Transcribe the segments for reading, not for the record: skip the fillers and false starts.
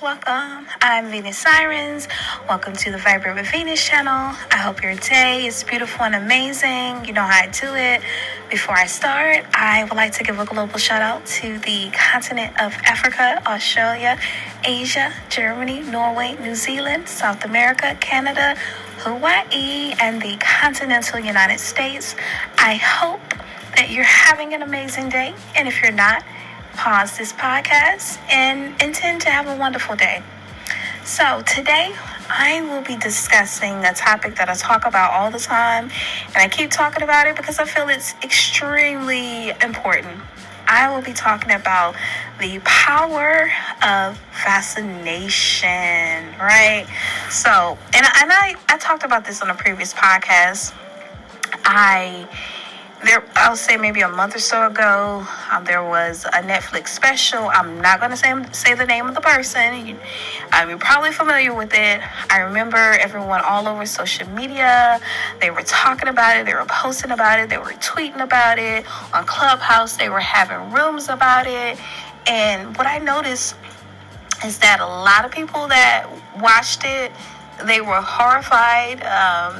Welcome. I'm VENUSSIRENS. Welcome to the Vibrate with Venus channel. I hope your day is beautiful and amazing. You know how I do it. Before I start, I would like to give a global shout out to the continent of Africa, Australia, Asia, Germany, Norway, New Zealand, South America, Canada, Hawaii, and the continental United States. I hope that you're having an amazing day. And if you're not, pause this podcast and intend to have a wonderful day. So today I will be discussing a topic that I talk about all the time, and I keep talking about it because I feel it's extremely important. I will be talking about the power of fascination, right? So, and I talked about this on a previous podcast. I would say maybe a month or so ago, there was a Netflix special. I'm not going to say the name of the person. You're probably familiar with it. I remember everyone all over social media, they were talking about it, they were posting about it, they were tweeting about it. On Clubhouse, they were having rooms about it. And what I noticed is that a lot of people that watched it, they were horrified,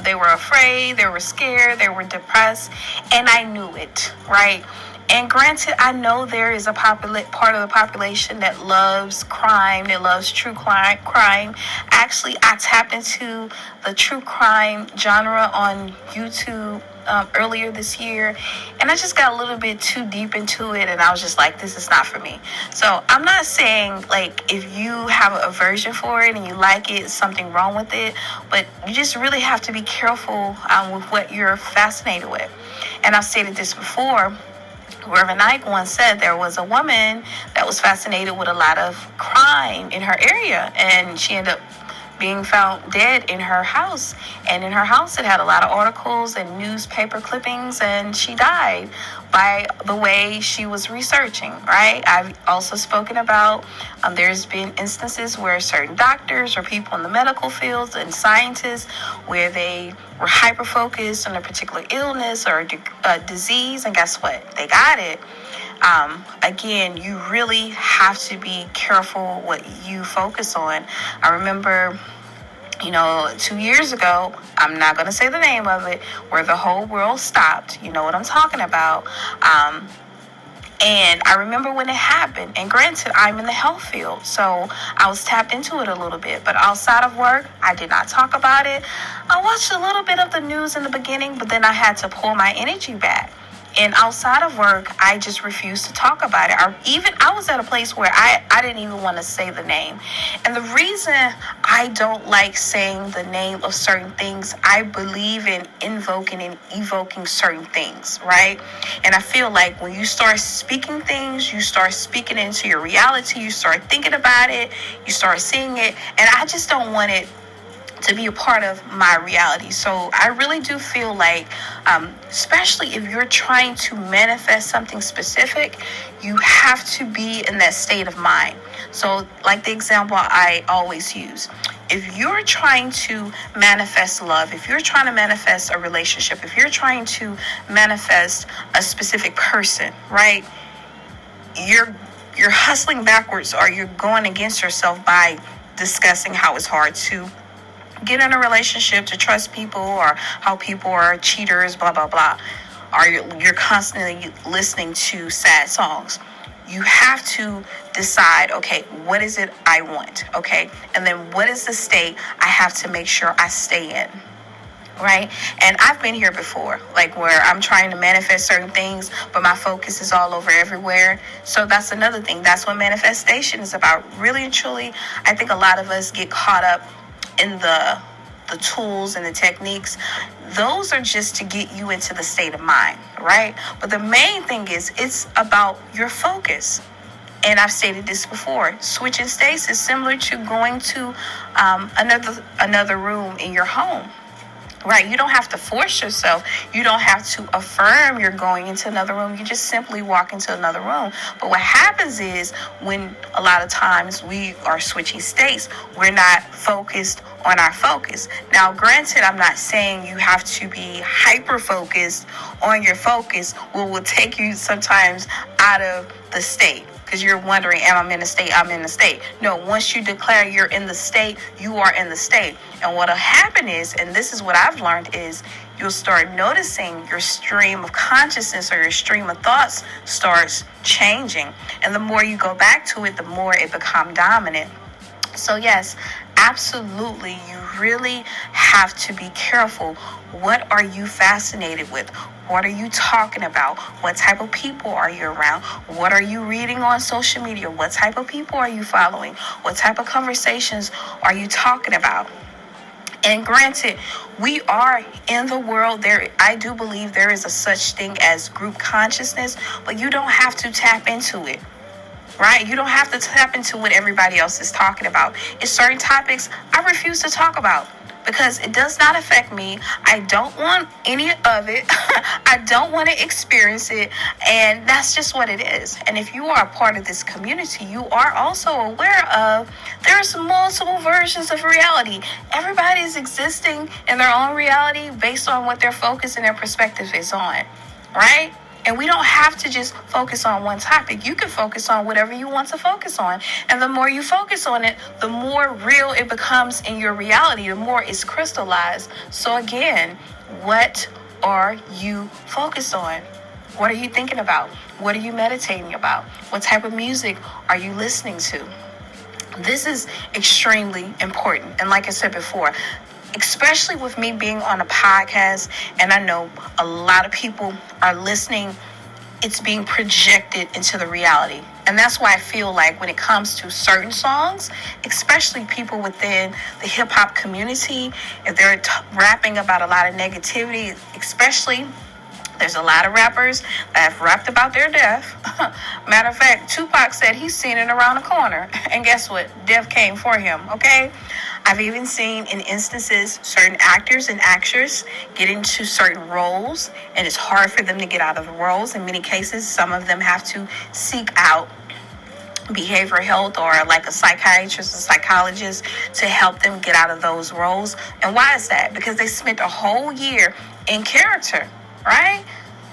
they were afraid, they were scared, they were depressed, and I knew it, right? And granted, I know there is a part of the population that loves crime, that loves true crime. Actually, I tapped into the true crime genre on YouTube earlier this year, and I just got a little bit too deep into it, and I was just like, this is not for me. So I'm not saying like if you have an aversion for it and you like it, something wrong with it, but you just really have to be careful with what you're fascinated with. And I've stated this before. Reverend Ike once said there was a woman that was fascinated with a lot of crime in her area, and she ended up being found dead in her house. And in her house, it had a lot of articles and newspaper clippings, and she died by the way she was researching, right? I've also spoken about there's been instances where certain doctors or people in the medical fields and scientists where they were hyper-focused on a particular illness or a disease, and guess what? They got it. Again, you really have to be careful what you focus on. I remember, 2 years ago, I'm not going to say the name of it, where the whole world stopped. You know what I'm talking about. And I remember when it happened. And granted, I'm in the health field, so I was tapped into it a little bit. But outside of work, I did not talk about it. I watched a little bit of the news in the beginning, but then I had to pull my energy back. And outside of work, I just refused to talk about it. I was at a place where I didn't even want to say the name. And the reason I don't like saying the name of certain things, I believe in invoking and evoking certain things, right? And I feel like when you start speaking things, you start speaking into your reality, you start thinking about it, you start seeing it. And I just don't want it to be a part of my reality. So I really do feel like, especially if you're trying to manifest something specific, you have to be in that state of mind. So like the example I always use, if you're trying to manifest love, if you're trying to manifest a relationship, if you're trying to manifest a specific person, right? You're hustling backwards, or you're going against yourself by discussing how it's hard to get in a relationship, to trust people, or how people are cheaters, blah, blah, blah. Or you're constantly listening to sad songs. You have to decide, okay, what is it I want? Okay. And then what is the state I have to make sure I stay in? Right? And I've been here before, like where I'm trying to manifest certain things, but my focus is all over everywhere. So that's another thing. That's what manifestation is about. Really and truly, I think a lot of us get caught up in the tools and the techniques. Those are just to get you into the state of mind, right? But the main thing is it's about your focus. And I've stated this before. Switching states is similar to going to another room in your home. Right? You don't have to force yourself. You don't have to affirm you're going into another room. You just simply walk into another room. But what happens is when a lot of times we are switching states, we're not focused on our focus. Now, granted, I'm not saying you have to be hyper focused on your focus, what will take you sometimes out of the state. because you're wondering, am I in the state? I'm in the state. No, once you declare you're in the state, you are in the state. And what'll happen is, and this is what I've learned, is you'll start noticing your stream of consciousness or your stream of thoughts starts changing. And the more you go back to it, the more it becomes dominant. So yes, absolutely, you really have to be careful. What are you fascinated with? What are you talking about? What type of people are you around? What are you reading on social media? What type of people are you following? What type of conversations are you talking about? And granted, we are in the world. I do believe there is a such thing as group consciousness, but you don't have to tap into it. Right? You don't have to tap into what everybody else is talking about. It's certain topics I refuse to talk about because it does not affect me. I don't want any of it. I don't want to experience it. And that's just what it is. And if you are a part of this community, you are also aware of there's multiple versions of reality. Everybody is existing in their own reality based on what their focus and their perspective is on. Right? And we don't have to just focus on one topic. You can focus on whatever you want to focus on. And the more you focus on it, the more real it becomes in your reality, the more it's crystallized. So again, what are you focused on? What are you thinking about? What are you meditating about? What type of music are you listening to? This is extremely important. And like I said before, especially with me being on a podcast, and I know a lot of people are listening, it's being projected into the reality. And that's why I feel like when it comes to certain songs, especially people within the hip-hop community, if they're rapping about a lot of negativity, especially there's a lot of rappers that have rapped about their death. Matter of fact, Tupac said he's seen it around the corner. And guess what? Death came for him, okay? I've even seen in instances certain actors and actors get into certain roles, and it's hard for them to get out of the roles. In many cases, some of them have to seek out behavioral health or like a psychiatrist or psychologist to help them get out of those roles. And why is that? Because they spent a whole year in character, right?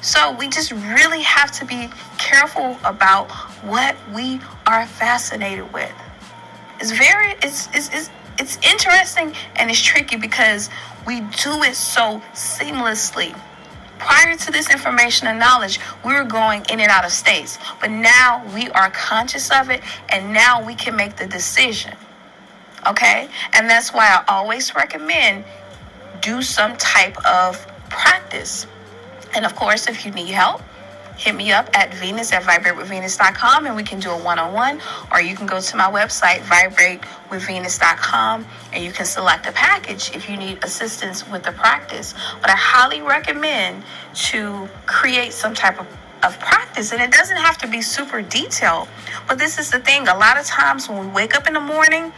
So we just really have to be careful about what we are fascinated with. It's interesting and it's tricky because we do it so seamlessly. Prior to this information and knowledge, we were going in and out of states. But now we are conscious of it, and now we can make the decision. Okay? And that's why I always recommend do some type of practice. And of course, if you need help, hit me up at Venus@VibrateWithVenus.com, and we can do a one-on-one, or you can go to my website, VibrateWithVenus.com, and you can select a package if you need assistance with the practice. But I highly recommend to create some type of practice, and it doesn't have to be super detailed. But this is the thing, a lot of times when we wake up in the morning,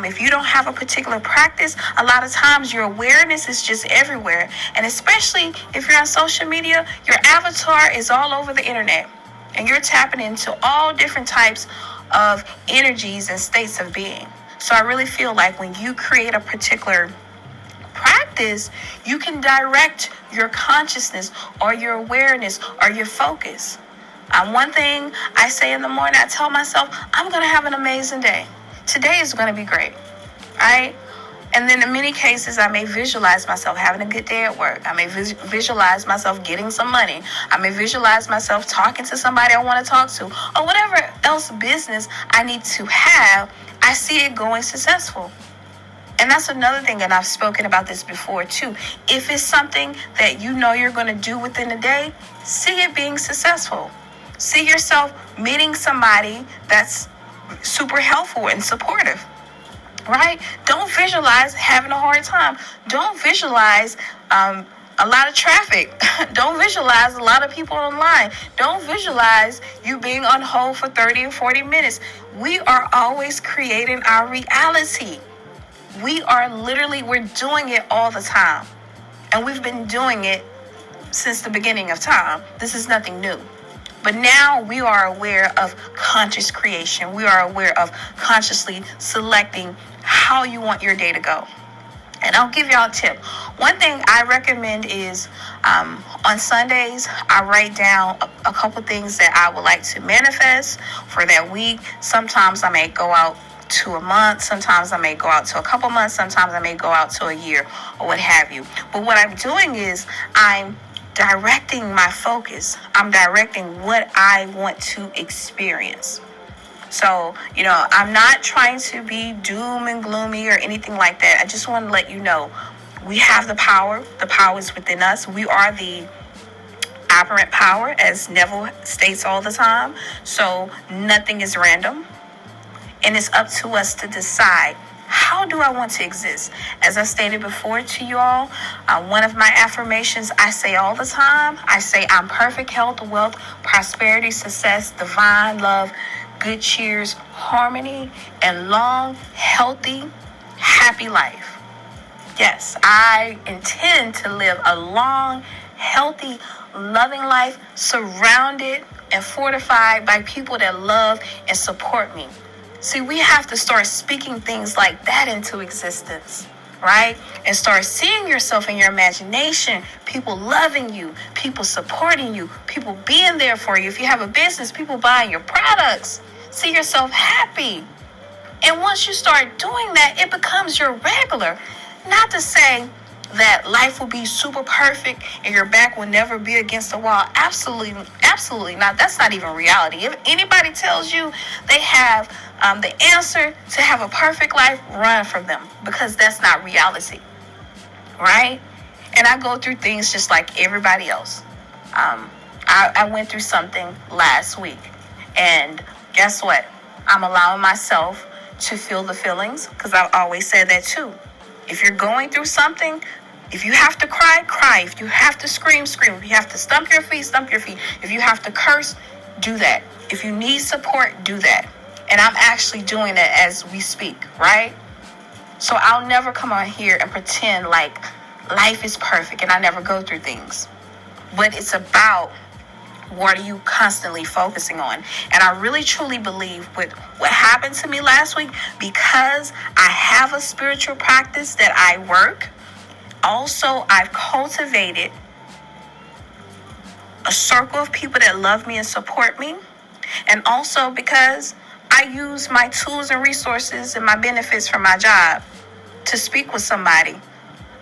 if you don't have a particular practice, a lot of times your awareness is just everywhere. And especially if you're on social media, your avatar is all over the internet. And you're tapping into all different types of energies and states of being. So I really feel like when you create a particular practice, you can direct your consciousness or your awareness or your focus. One thing I say in the morning, I tell myself, I'm going to have an amazing day. Today is going to be great, right? And then in many cases, I may visualize myself having a good day at work. I may visualize myself getting some money. I may visualize myself talking to somebody I want to talk to, or whatever else business I need to have. I see it going successful. And that's another thing, and I've spoken about this before too. If it's something that you know you're going to do within a day, see it being successful. See yourself meeting somebody that's super helpful and supportive, right? Don't visualize having a hard time. Don't visualize a lot of traffic. Don't visualize a lot of people online. Don't visualize you being on hold for 30 and 40 minutes. We are always creating our reality. We're doing it all the time. And we've been doing it since the beginning of time. This is nothing new. But now we are aware of conscious creation. We are aware of consciously selecting how you want your day to go. And I'll give y'all a tip. One thing I recommend is on Sundays, I write down a couple things that I would like to manifest for that week. Sometimes I may go out to a month. Sometimes I may go out to a couple months. Sometimes I may go out to a year or what have you. But what I'm doing is I'm directing my focus. I'm directing what I want to experience. So, I'm not trying to be doom and gloomy or anything like that. I just want to let you know we have the power. The power is within us. We are the operant power, as Neville states all the time. So nothing is random. And it's up to us to decide, how do I want to exist? As I stated before to you all, one of my affirmations I say all the time, I say I'm perfect health, wealth, prosperity, success, divine love, good cheers, harmony, and long, healthy, happy life. Yes, I intend to live a long, healthy, loving life surrounded and fortified by people that love and support me. See, we have to start speaking things like that into existence, right? And start seeing yourself in your imagination, people loving you, people supporting you, people being there for you. If you have a business, people buying your products. See yourself happy. And once you start doing that, it becomes your regular. Not to say that life will be super perfect and your back will never be against the wall. Absolutely not. That's not even reality. If anybody tells you they have the answer to have a perfect life, run from them, because that's not reality, right? And I go through things just like everybody else. I went through something last week, and guess what? I'm allowing myself to feel the feelings, because I've always said that too. If you're going through something, if you have to cry, cry. If you have to scream, scream. If you have to stump your feet, stump your feet. If you have to curse, do that. If you need support, do that. And I'm actually doing that as we speak, right? So I'll never come on here and pretend like life is perfect and I never go through things. But it's about, what are you constantly focusing on? And I really truly believe with what happened to me last week, because I have a spiritual practice that I work. Also, I've cultivated a circle of people that love me and support me. And also because I use my tools and resources and my benefits from my job to speak with somebody,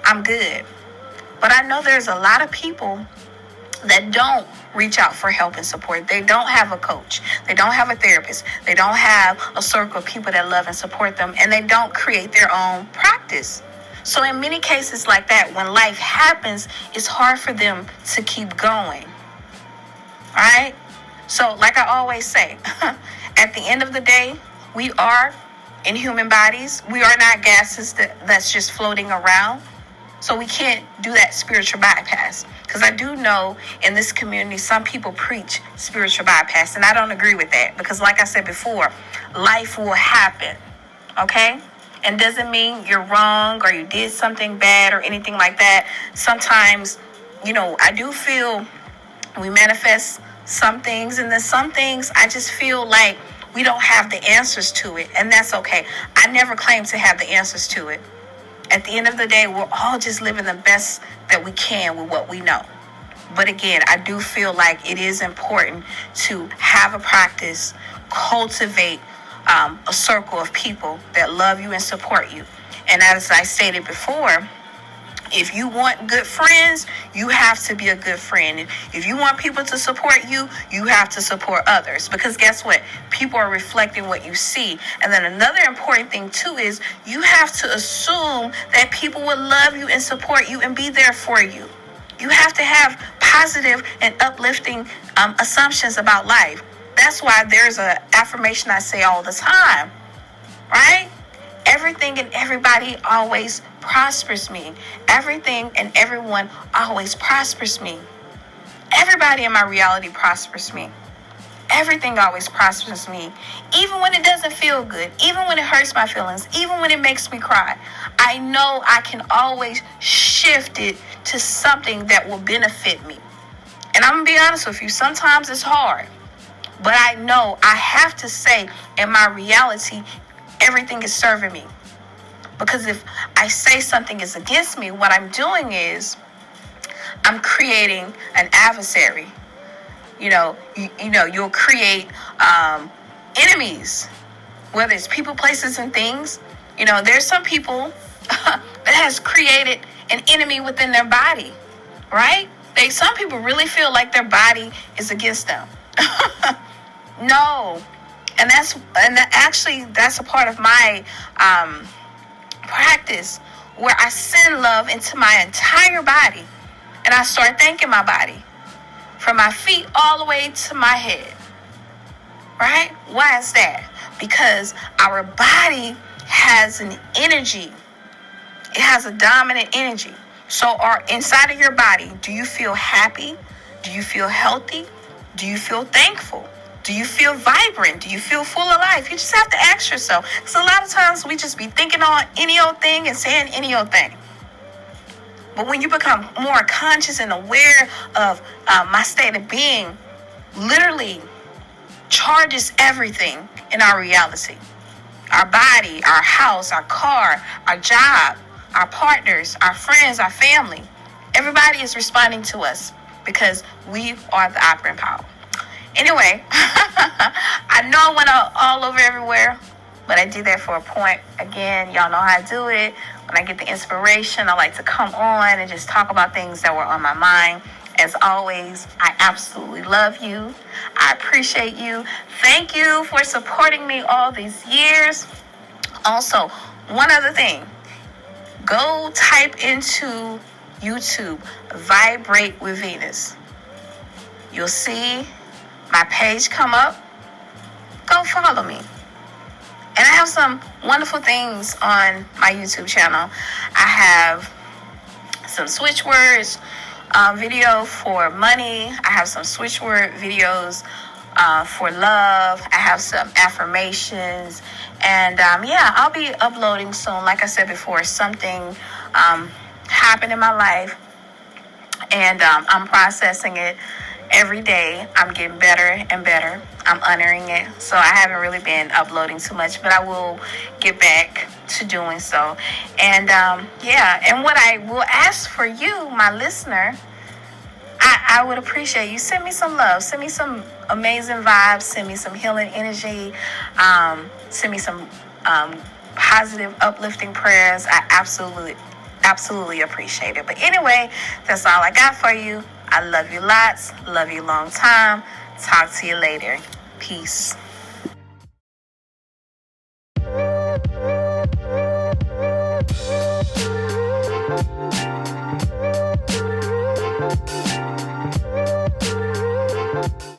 I'm good. But I know there's a lot of people that don't reach out for help and support. They don't have a coach. They don't have a therapist. They don't have a circle of people that love and support them. And they don't create their own practice. So in many cases like that, when life happens, it's hard for them to keep going. All right? So like I always say, at the end of the day, we are in human bodies. We are not gases that's just floating around. So we can't do that spiritual bypass. Because I do know in this community, some people preach spiritual bypass. And I don't agree with that. Because like I said before, life will happen. Okay? And doesn't mean you're wrong or you did something bad or anything like that. Sometimes, I do feel we manifest some things. And then some things I just feel like we don't have the answers to it. And that's okay. I never claim to have the answers to it. At the end of the day, we're all just living the best that we can with what we know. But again, I do feel like it is important to have a practice, cultivate a circle of people that love you and support you. And as I stated before, if you want good friends, you have to be a good friend. If you want people to support you, you have to support others. Because guess what? People are reflecting what you see. And then another important thing too is you have to assume that people will love you and support you and be there for you. You have to have positive and uplifting assumptions about life. That's why there's an affirmation I say all the time, right? Everything and everybody always prospers me. Everything and everyone always prospers me. Everybody in my reality prospers me. Everything always prospers me. Even when it doesn't feel good. Even when it hurts my feelings. Even when it makes me cry. I know I can always shift it to something that will benefit me. And I'm going to be honest with you. Sometimes it's hard. But I know I have to say in my reality, everything is serving me. Because if I say something is against me, what I'm doing is I'm creating an adversary. You'll create enemies, whether it's people, places, and things. There's some people that has created an enemy within their body, right? Some people really feel like their body is against them. No, that's a part of my practice, where I send love into my entire body, and I start thanking my body from my feet all the way to my head. Right? Why is that? Because our body has an energy. It has a dominant energy. So inside of your body, do you feel happy? Do you feel healthy? Do you feel thankful? Do you feel vibrant? Do you feel full of life? You just have to ask yourself. Because a lot of times we just be thinking on any old thing and saying any old thing. But when you become more conscious and aware of my state of being, literally charges everything in our reality. Our body, our house, our car, our job, our partners, our friends, our family. Everybody is responding to us because we are the operant power. Anyway, I know I went all over everywhere, but I did that for a point. Again, y'all know how I do it. When I get the inspiration, I like to come on and just talk about things that were on my mind. As always, I absolutely love you. I appreciate you. Thank you for supporting me all these years. Also, one other thing. Go type into YouTube, Vibrate with Venus. You'll see my page come up. Go follow me. And I have some wonderful things on my YouTube channel. I have some switch words video for money. I have some switch word videos for love. I have some affirmations. And I'll be uploading soon. Like I said before, something happened in my life. And I'm processing it every day. I'm getting better and better. I'm honoring it. So I haven't really been uploading too much, but I will get back to doing so. And and what I will ask for you, my listener, I would appreciate you. Send me some love. Send me some amazing vibes. Send me some healing energy. Send me some positive, uplifting prayers. I absolutely appreciate it. But anyway, that's all I got for you. I love you lots. Love you long time. Talk to you later. Peace.